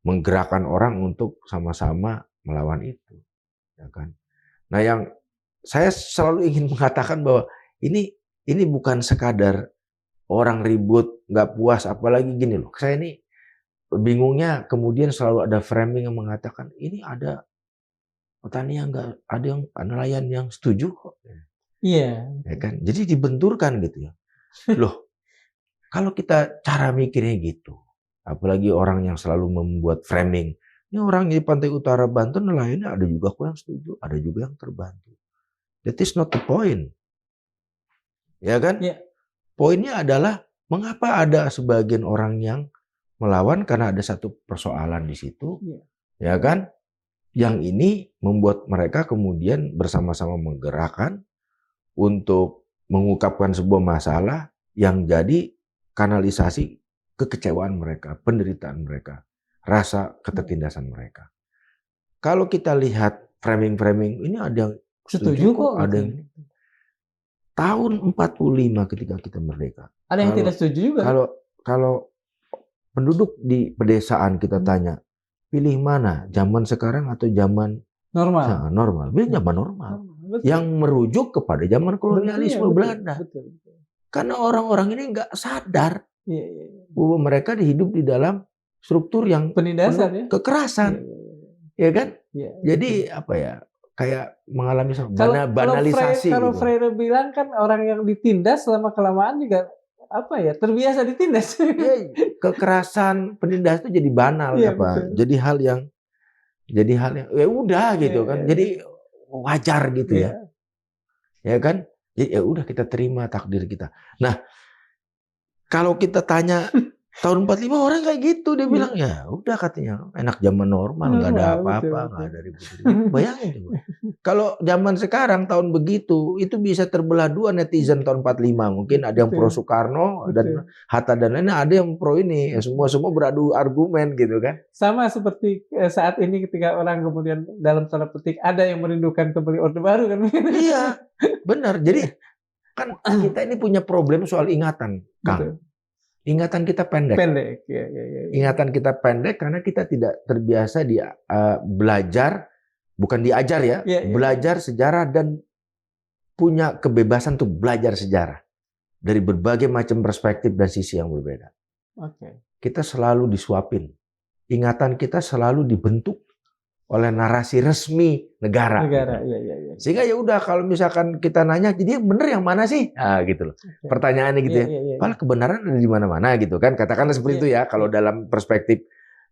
menggerakkan orang untuk sama-sama melawan itu, ya kan? Nah, yang saya selalu ingin mengatakan bahwa ini bukan sekadar orang ribut, nggak puas, apalagi gini loh. Saya ini bingungnya kemudian selalu ada framing yang mengatakan ini ada petani yang nggak, ada yang nelayan yang setuju kok. Iya. Ya kan? Jadi dibenturkan gitu ya. Loh, kalau kita cara mikirnya gitu, apalagi orang yang selalu membuat framing, ini orang di pantai utara Banten nelayannya ada juga kok yang setuju, ada juga yang terbantu. That is not the point. Ya kan? Yeah. Poinnya adalah mengapa ada sebagian orang yang melawan karena ada satu persoalan di situ. Yeah. Ya kan? Yang ini membuat mereka kemudian bersama-sama menggerakkan untuk mengungkapkan sebuah masalah yang jadi kanalisasi kekecewaan mereka, penderitaan mereka, rasa ketertindasan mereka. Kalau kita lihat framing-framing ini ada yang setuju kok, ada yang tahun 45 ketika kita merdeka. Ada yang tidak setuju juga. Kalau penduduk di pedesaan kita tanya, pilih mana, zaman sekarang atau zaman normal? Nah, normal, pilih zaman normal. Betul. Yang merujuk kepada zaman kolonialisme Belanda. Betul. Karena orang-orang ini nggak sadar bahwa mereka hidup di dalam struktur yang penindasan, kekerasan, ya kan? Jadi apa ya? Kayak mengalami banalisasi. Kalau Freire bilang kan orang yang ditindas selama kelamaan juga apa ya, terbiasa ditindas. Ya, kekerasan, penindasan itu jadi banal, apa? Betul. Jadi hal yang ya udah gitu kan. Jadi wajar gitu ya. Ya kan? Jadi ya udah kita terima takdir kita. Nah, kalau kita tanya tahun 45 orang kayak gitu, dia bilang ya udah katanya enak zaman normal, nggak ada apa-apa, nggak ada ribut-ribut. Bayangin coba. Kalau zaman sekarang tahun begitu, itu bisa terbelah dua netizen tahun 45. Mungkin ada yang pro Soekarno dan Hatta dan lainnya, ada yang pro ini. Ya, semua beradu argumen gitu kan. Sama seperti saat ini ketika orang kemudian dalam tanda petik ada yang merindukan kembali Orde Baru kan. Iya, benar. Jadi kan kita ini punya problem soal ingatan, Kang. Ingatan kita pendek. Ya. Ingatan kita pendek karena kita tidak terbiasa belajar, bukan diajar ya, belajar sejarah dan punya kebebasan untuk belajar sejarah dari berbagai macam perspektif dan sisi yang berbeda. Kita selalu disuapin. Ingatan kita selalu dibentuk oleh narasi resmi negara. Iya. Sehingga ya udah kalau misalkan kita nanya, jadi bener yang mana sih? Ah gitu loh. Pertanyaannya gitu ya. Padahal kebenaran ada di mana-mana gitu kan. Katakanlah seperti itu ya kalau dalam perspektif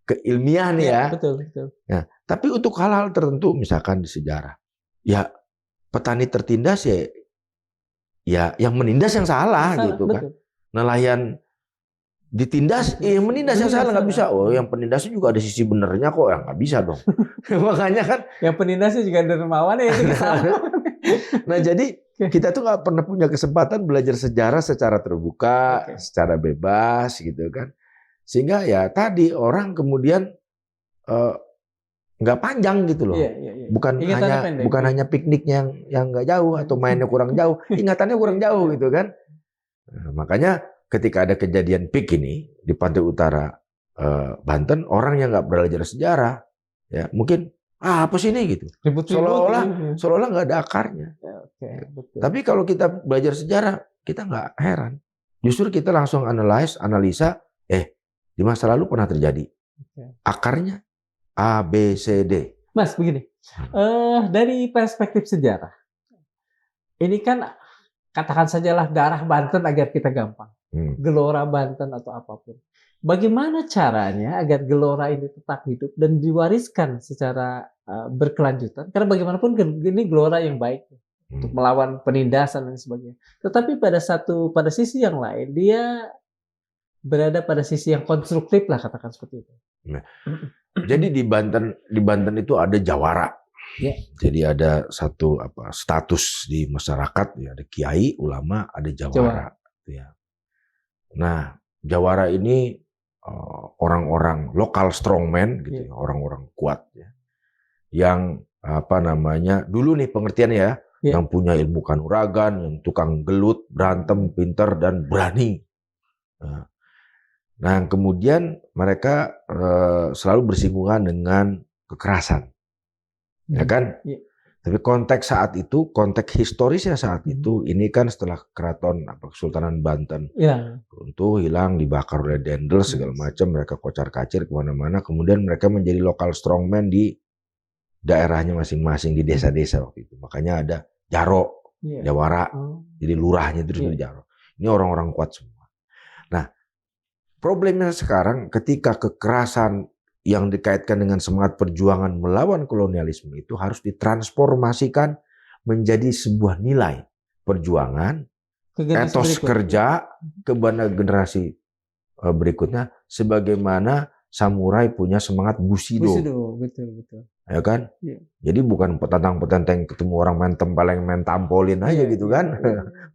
keilmiahan ya. Betul. Nah, tapi untuk hal-hal tertentu misalkan di sejarah. Ya petani tertindas ya yang menindas yang salah gitu kan. Nelayan ditindas, yang menindas yang salah nggak bisa. Oh, yang penindasnya juga ada sisi benernya kok, yang nggak bisa dong. Makanya kan. Yang penindasnya juga dermawan ya. Nah jadi kita tuh nggak pernah punya kesempatan belajar sejarah secara terbuka, secara bebas gitu kan. Sehingga ya tadi orang kemudian nggak panjang gitu loh. Bukan hanya pikniknya yang nggak jauh atau mainnya kurang jauh, ingatannya kurang jauh gitu kan. Nah, makanya ketika ada kejadian PIK ini di pantai utara Banten, orang yang nggak belajar sejarah, ya mungkin apa sih ini gitu, seolah-olah nggak ada akarnya. Tapi kalau kita belajar sejarah, kita nggak heran. Justru kita langsung analisa, di masa lalu pernah terjadi. Akarnya A, B, C, D. Mas begini, dari perspektif sejarah, ini kan katakan sajalah darah Banten agar kita gampang. Gelora Banten atau apapun. Bagaimana caranya agar gelora ini tetap hidup dan diwariskan secara berkelanjutan? Karena bagaimanapun ini gelora yang baik untuk melawan penindasan dan sebagainya. Tetapi pada sisi yang lain dia berada pada sisi yang konstruktif lah, katakan seperti itu. Nah, jadi di Banten itu ada jawara. Jadi ada satu status di masyarakat, ya, ada kiai, ulama, ada jawara. Ya. Nah, jawara ini orang-orang lokal strongman gitu, orang-orang kuat ya. Yang dulu nih pengertiannya ya, yang punya ilmu kanuragan, yang tukang gelut, berantem, pintar dan berani. Nah, kemudian mereka selalu bersinggungan dengan kekerasan. Ya kan? Tapi konteks saat itu, konteks historisnya saat itu, ini kan setelah keraton Kesultanan Banten runtuh, hilang, dibakar oleh Dendel segala macam, mereka kocar-kacir kemana-mana, kemudian mereka menjadi lokal strongman di daerahnya masing-masing di desa-desa waktu itu. Makanya ada Jaro, Jawara, jadi lurahnya terus Jaro. Ini orang-orang kuat semua. Nah, problemnya sekarang ketika kekerasan yang dikaitkan dengan semangat perjuangan melawan kolonialisme itu harus ditransformasikan menjadi sebuah nilai perjuangan, etos kerja kepada generasi berikutnya, sebagaimana samurai punya semangat Bushido. Betul. Ya kan? Ya. Jadi bukan petantang-petenteng ketemu orang main tampolin aja gitu kan.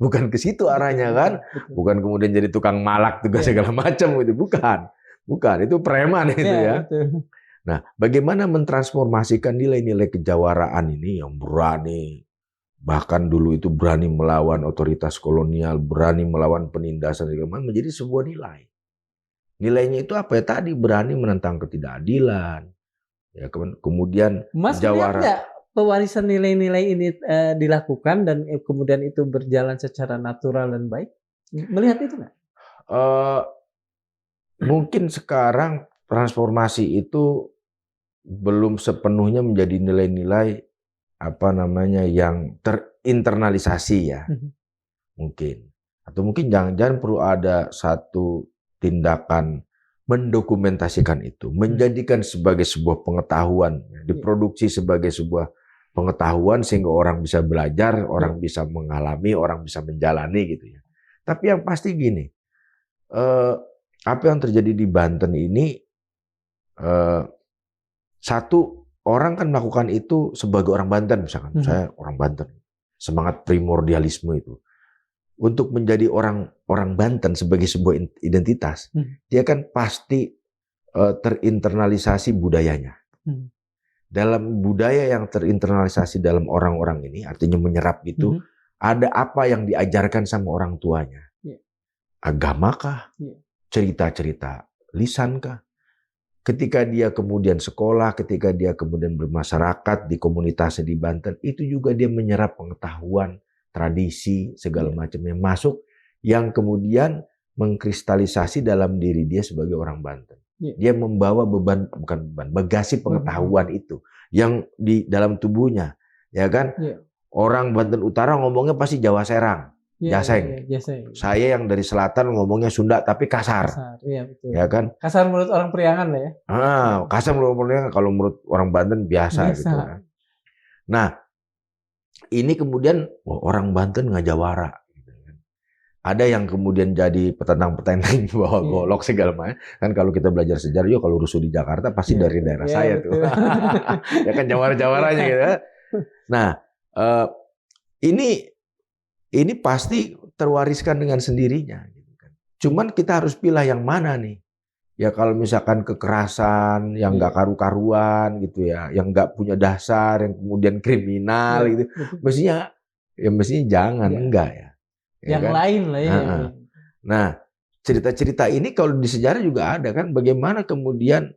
Bukan ke situ arahnya kan. Bukan kemudian jadi tukang malak tugas segala macam gitu, bukan. Bukan, itu preman itu ya. Betul. Nah, bagaimana mentransformasikan nilai-nilai kejawaraan ini yang berani, bahkan dulu itu berani melawan otoritas kolonial, berani melawan penindasan segala macam, menjadi sebuah nilai. Nilainya itu apa ya tadi? Berani menentang ketidakadilan. Ya, kemudian Mas melihat nggak pewarisan nilai-nilai ini dilakukan dan kemudian itu berjalan secara natural dan baik? Melihat itu nggak? Mungkin sekarang transformasi itu belum sepenuhnya menjadi nilai-nilai yang terinternalisasi ya. Mungkin. Atau mungkin jangan-jangan perlu ada satu tindakan mendokumentasikan itu, menjadikan sebagai sebuah pengetahuan, diproduksi sebagai sebuah pengetahuan sehingga orang bisa belajar, orang bisa mengalami, orang bisa menjalani gitu ya. Tapi yang pasti gini, apa yang terjadi di Banten ini, satu orang kan melakukan itu sebagai orang Banten, misalkan saya orang Banten, semangat primordialisme itu, untuk menjadi orang Banten sebagai sebuah identitas, dia kan pasti terinternalisasi budayanya. Dalam budaya yang terinternalisasi dalam orang-orang ini, artinya menyerap gitu, ada apa yang diajarkan sama orang tuanya, agamakah? Cerita-cerita lisankah? Ketika dia kemudian sekolah, ketika dia kemudian bermasyarakat di komunitasnya di Banten, itu juga dia menyerap pengetahuan, tradisi, segala macam yang masuk, yang kemudian mengkristalisasi dalam diri dia sebagai orang Banten. Dia membawa bagasi pengetahuan itu yang di dalam tubuhnya, ya kan? Orang Banten Utara ngomongnya pasti Jawa Serang. Jaseng. Saya yang dari selatan ngomongnya Sunda tapi kasar. Betul. Ya kan? Kasar menurut orang Priangan lah ya. Kasar menurut orang Priangan, kalau menurut orang Banten biasa. Gitu kan. Nah, ini kemudian orang Banten ngajawara. Ada yang kemudian jadi petantang-petenteng bawa golok segala macam. Kan kalau kita belajar sejarah, kalau rusuh di Jakarta pasti dari daerah saya tuh. Ya kan jawara-jawaranya gitu. Nah, ini pasti terwariskan dengan sendirinya. Cuman kita harus pilih yang mana nih. Ya kalau misalkan kekerasan yang nggak karu-karuan gitu ya, yang nggak punya dasar, yang kemudian kriminal gitu, mestinya jangan, enggak ya. Yang kan? Lain lah ya. Nah, cerita-cerita ini kalau di sejarah juga ada kan, bagaimana kemudian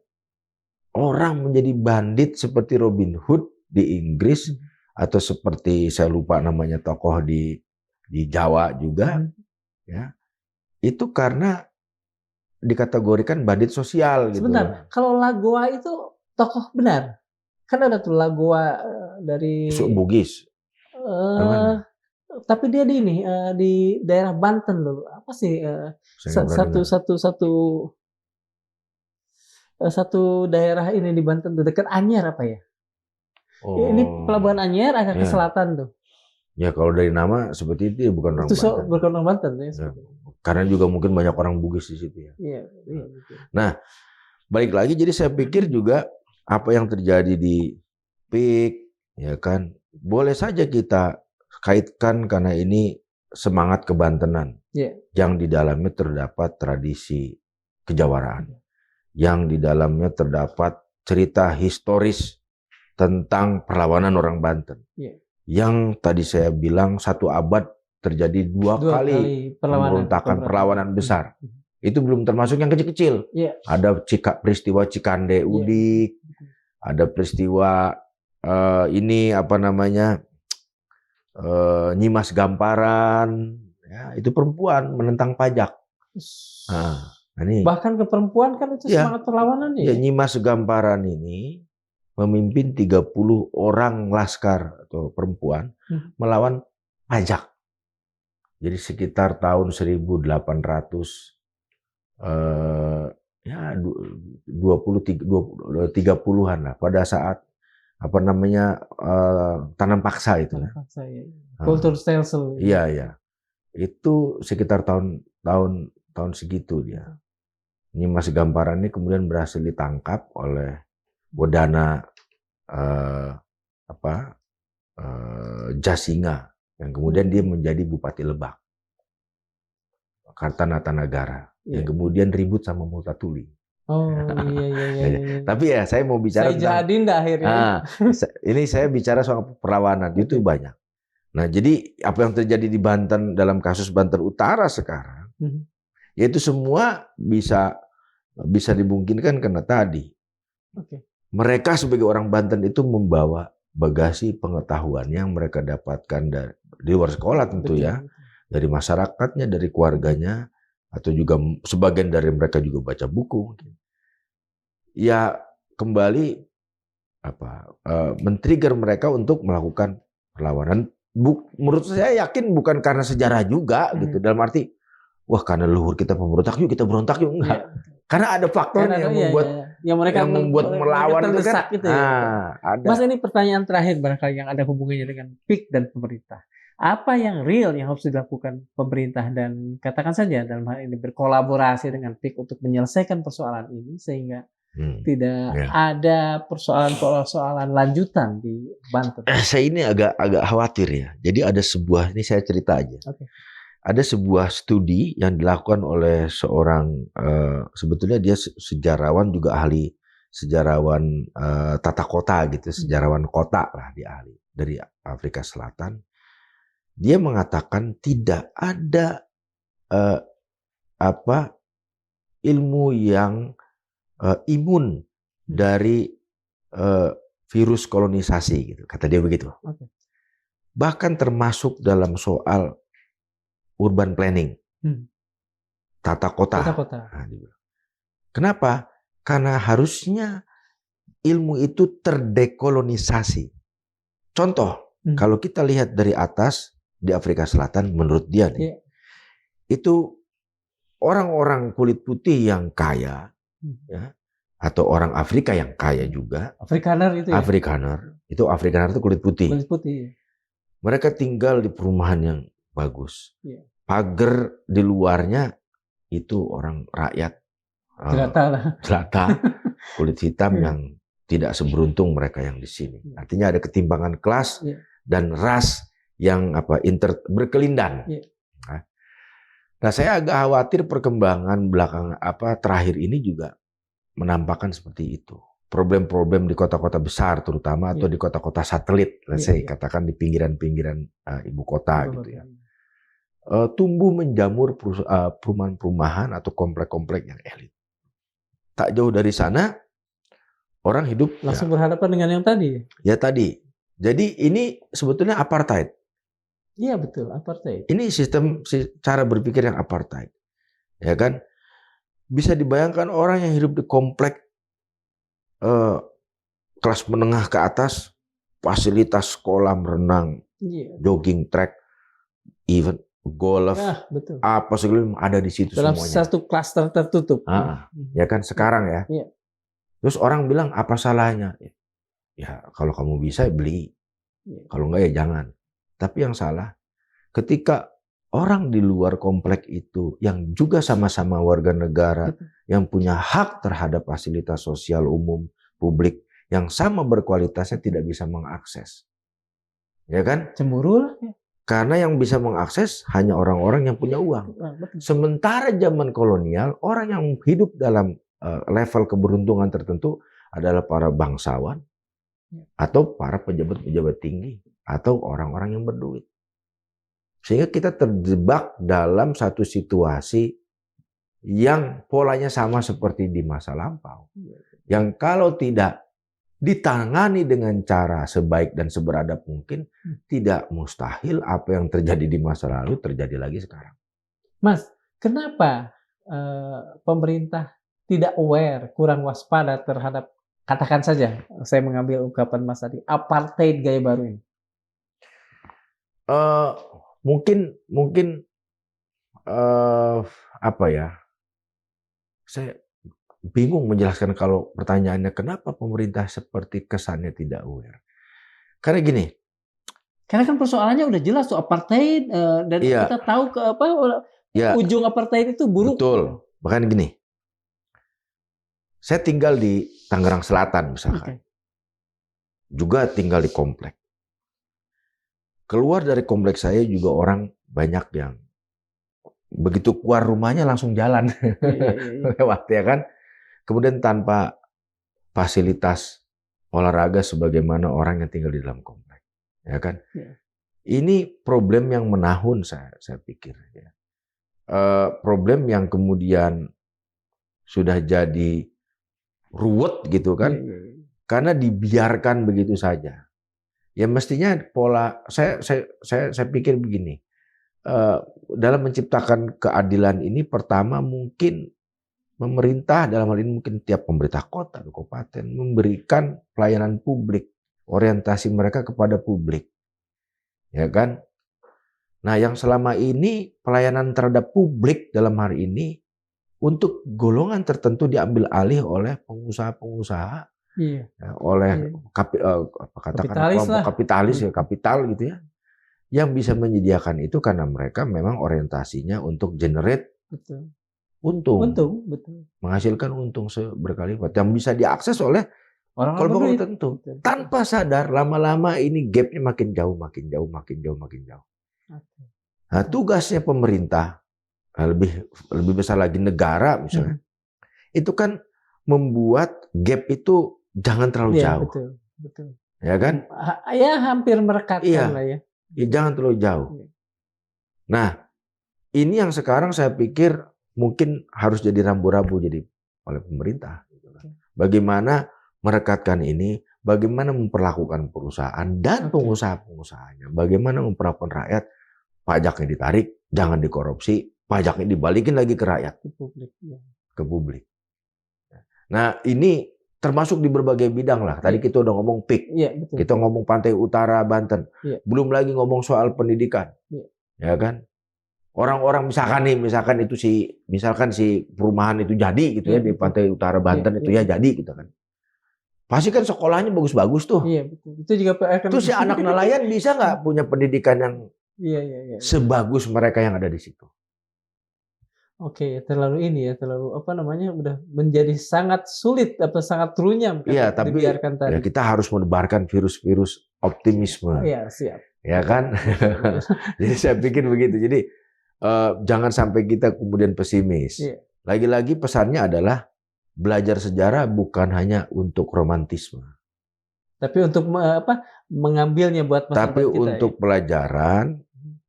orang menjadi bandit seperti Robin Hood di Inggris, atau seperti saya lupa namanya tokoh di Jawa juga, ya itu karena dikategorikan bandit sosial gitu. Sebentar, kalau Lagoa itu tokoh benar? Kan ada tuh Lagoa dari Bugis. Tapi dia di daerah Banten loh. Apa sih satu daerah ini di Banten tuh dekat Anyer apa ya? Ini Pelabuhan Anyer agak ke selatan tuh. Ya kalau dari nama seperti itu ya bukan orang Banten. Bukan orang Banten ya. Karena juga mungkin banyak orang Bugis di situ ya. Iya. Nah, balik lagi jadi saya pikir juga apa yang terjadi di PIK ya kan, boleh saja kita kaitkan karena ini semangat kebantenan yang di dalamnya terdapat tradisi kejawaraan, yang di dalamnya terdapat cerita historis tentang perlawanan orang Banten. Yang tadi saya bilang 1 abad terjadi dua kali pemberontakan perlawanan besar. Itu belum termasuk yang kecil-kecil. Ada peristiwa Cikande Udik, ada peristiwa ini apa namanya, Nyimas Gamparan, ya, itu perempuan menentang pajak. Nah, ini bahkan ke perempuan kan itu semangat perlawanannya. Ya, Nyimas Gamparan ini memimpin 30 orang laskar atau perempuan melawan pajak. Jadi sekitar tahun 1800 ya 30-an lah, pada saat apa namanya tanam paksa itu. Tanam paksa, ya. Kultur stelsel. Iya, iya. Itu sekitar tahun segitu dia. Nyimas Gamparan ini kemudian berhasil ditangkap oleh Wedana Jasinga, yang kemudian dia menjadi Bupati Lebak, Kartanegara, yang kemudian ribut sama Multatuli. Oh iya. Tapi ya saya mau bicara tentang akhirnya. Ini saya bicara soal perlawanan itu banyak. Nah, jadi apa yang terjadi di Banten dalam kasus Banten Utara sekarang, yaitu semua bisa dimungkinkan karena tadi mereka sebagai orang Banten itu membawa bagasi pengetahuan yang mereka dapatkan di luar sekolah tentu. Ya, dari masyarakatnya, dari keluarganya, atau juga sebagian dari mereka juga baca buku. Ya, kembali men-trigger mereka untuk melakukan perlawanan. Menurut saya yakin bukan karena sejarah juga gitu, dalam arti wah karena leluhur kita pemberontak yuk kita berontak yuk, enggak. Karena ada faktornya yang membuat melawan itu kan. Gitu ya. Ada. Mas, ini pertanyaan terakhir barangkali yang ada hubungannya dengan PIK dan pemerintah. Apa yang real yang harus dilakukan pemerintah dan katakan saja dalam hal ini berkolaborasi dengan PIK untuk menyelesaikan persoalan ini sehingga tidak ada persoalan lanjutan di Banten? Saya ini agak khawatir ya. Jadi ada sebuah, ini saya cerita aja. Ada sebuah studi yang dilakukan oleh seorang sebetulnya dia sejarawan juga ahli sejarawan tata kota gitu, sejarawan kota lah, dia ahli dari Afrika Selatan. Dia mengatakan tidak ada ilmu yang imun dari virus kolonisasi gitu, kata dia begitu. Bahkan termasuk dalam soal urban planning, tata kota. Nah, kenapa? Karena harusnya ilmu itu terdekolonisasi. Contoh, kalau kita lihat dari atas di Afrika Selatan, menurut dia nih, itu orang-orang kulit putih yang kaya, ya, atau orang Afrika yang kaya juga. Afrikaner itu. Afrikaner itu kulit putih. Kulit putih. Mereka tinggal di perumahan yang bagus. Pagar di luarnya itu orang rakyat jelata, kulit hitam yang tidak seberuntung mereka yang di sini. Artinya ada ketimpangan kelas dan ras yang berkelindan. Nah, saya agak khawatir perkembangan terakhir ini juga menampakkan seperti itu. Problem-problem di kota-kota besar terutama atau di kota-kota satelit, saya katakan di pinggiran-pinggiran ibu kota gitu ya. Tumbuh menjamur perumahan-perumahan atau komplek-komplek yang elit. Tak jauh dari sana orang hidup langsung berhadapan dengan yang tadi. Ya tadi. Jadi ini sebetulnya apartheid. Iya betul, apartheid. Ini cara berpikir yang apartheid. Ya kan? Bisa dibayangkan orang yang hidup di komplek kelas menengah ke atas, fasilitas kolam renang, jogging track, even golf, apa segala ada di situ dalam semuanya. Satu klaster tertutup. Ya kan sekarang ya. Terus orang bilang apa salahnya? Ya kalau kamu bisa beli, kalau enggak ya jangan. Tapi yang salah ketika orang di luar komplek itu yang juga sama-sama warga negara yang punya hak terhadap fasilitas sosial umum publik yang sama berkualitasnya tidak bisa mengakses. Ya kan? Cemburu lah. Karena yang bisa mengakses hanya orang-orang yang punya uang. Sementara zaman kolonial, orang yang hidup dalam level keberuntungan tertentu adalah para bangsawan atau para pejabat-pejabat tinggi atau orang-orang yang berduit. Sehingga kita terjebak dalam satu situasi yang polanya sama seperti di masa lampau. Yang kalau tidak ditangani dengan cara sebaik dan seberadab mungkin, tidak mustahil apa yang terjadi di masa lalu terjadi lagi sekarang. Mas, kenapa pemerintah tidak aware, kurang waspada terhadap, katakan saja, saya mengambil ungkapan Mas tadi, apartheid gaya baru ini? Mungkin apa ya? Saya bingung menjelaskan kalau pertanyaannya kenapa pemerintah seperti kesannya tidak aware. Karena gini. Karena kan persoalannya udah jelas tuh apartheid dan kita tahu ujung apartheid itu buruk. Betul. Bahkan gini. Saya tinggal di Tangerang Selatan misalkan. Juga tinggal di komplek. Keluar dari kompleks saya juga orang banyak yang begitu keluar rumahnya langsung jalan lewat, ya kan. Kemudian tanpa fasilitas olahraga sebagaimana orang yang tinggal di dalam komplek, ya kan. Ini problem yang menahun saya pikir. Ya. Problem yang kemudian sudah jadi ruwet gitu kan, karena dibiarkan begitu saja. Ya mestinya pola saya pikir begini. Dalam menciptakan keadilan ini pertama mungkin pemerintah, dalam hal ini mungkin tiap pemerintah kota atau kabupaten memberikan pelayanan publik, orientasi mereka kepada publik, ya kan. Nah, yang selama ini pelayanan terhadap publik dalam hari ini untuk golongan tertentu diambil alih oleh pengusaha-pengusaha, oleh kelompok kapitalis ya, kapital gitu ya, yang bisa menyediakan itu karena mereka memang orientasinya untuk generate untung, betul. Menghasilkan untung berkali-lipat yang bisa diakses oleh kelompok tertentu. Tanpa sadar lama-lama ini gapnya makin jauh. Nah, tugasnya pemerintah lebih besar lagi negara misalnya, itu kan membuat gap itu jangan terlalu jauh, betul. Ya kan? Ya hampir merekatkan lah ya. Ya jangan terlalu jauh. Nah, ini yang sekarang saya pikir mungkin harus jadi rambu-rambu jadi oleh pemerintah. Bagaimana merekatkan ini, bagaimana memperlakukan perusahaan dan pengusaha-pengusahanya, bagaimana memperlakukan rakyat, pajaknya ditarik, jangan dikorupsi, pajaknya dibalikin lagi ke rakyat, ke publik. Nah, ini termasuk di berbagai bidang lah. Tadi kita udah ngomong PIK, kita ngomong Pantai Utara Banten, belum lagi ngomong soal pendidikan, ya kan? Orang-orang misalkan itu misalkan si perumahan itu jadi gitu ya di Pantai Utara Banten itu ya jadi gitu kan. Pasti kan sekolahnya bagus-bagus tuh. Iya betul. Itu juga Terus si anak nelayan bisa nggak punya pendidikan yang sebagus mereka yang ada di situ? Oke, terlalu udah menjadi sangat sulit atau sangat runyam kan tapi dibiarkan tadi. Ya kita harus menebarkan virus-virus optimisme. Iya, siap. Ya kan? Jadi saya pikir begitu. Jadi jangan sampai kita kemudian pesimis. Lagi-lagi pesannya adalah belajar sejarah bukan hanya untuk romantisme. Tapi untuk mengambilnya buat masa depan kita. Tapi untuk pelajaran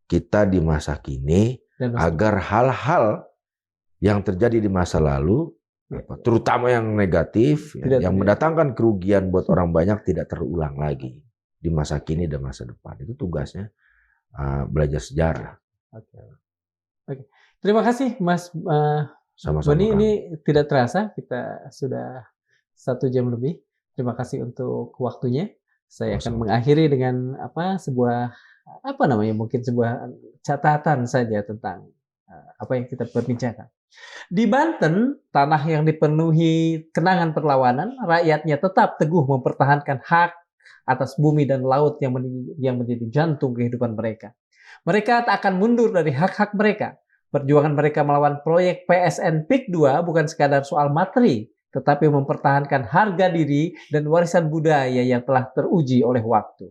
kita di masa kini agar hal-hal yang terjadi di masa lalu, terutama yang negatif, yang mendatangkan kerugian buat orang banyak tidak terulang lagi di masa kini dan masa depan. Itu tugasnya belajar sejarah. Oke. Terima kasih Mas Boni. Ini tidak terasa kita sudah 1 jam lebih. Terima kasih untuk waktunya. Saya akan mengakhiri dengan sebuah mungkin sebuah catatan saja tentang apa yang kita perbincangkan. Di Banten, tanah yang dipenuhi kenangan perlawanan, rakyatnya tetap teguh mempertahankan hak atas bumi dan laut yang menjadi jantung kehidupan mereka. Mereka tak akan mundur dari hak-hak mereka. Perjuangan mereka melawan proyek PSN PIK 2 bukan sekadar soal materi, tetapi mempertahankan harga diri dan warisan budaya yang telah teruji oleh waktu.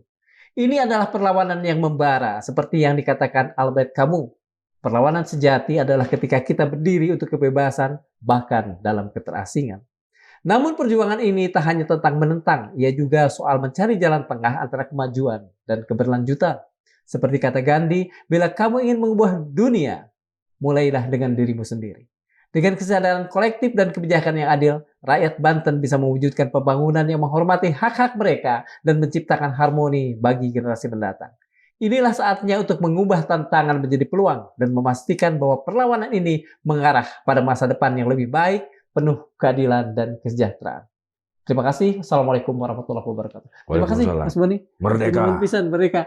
Ini adalah perlawanan yang membara, seperti yang dikatakan Albert Camus. Perlawanan sejati adalah ketika kita berdiri untuk kebebasan, bahkan dalam keterasingan. Namun perjuangan ini tak hanya tentang menentang, ia juga soal mencari jalan tengah antara kemajuan dan keberlanjutan. Seperti kata Gandhi, bila kamu ingin mengubah dunia, mulailah dengan dirimu sendiri. Dengan kesadaran kolektif dan kebijakan yang adil, rakyat Banten bisa mewujudkan pembangunan yang menghormati hak-hak mereka dan menciptakan harmoni bagi generasi mendatang. Inilah saatnya untuk mengubah tantangan menjadi peluang dan memastikan bahwa perlawanan ini mengarah pada masa depan yang lebih baik, penuh keadilan dan kesejahteraan. Terima kasih. Assalamualaikum warahmatullahi wabarakatuh. Terima kasih, Mas Boni. Merdeka. Merdeka.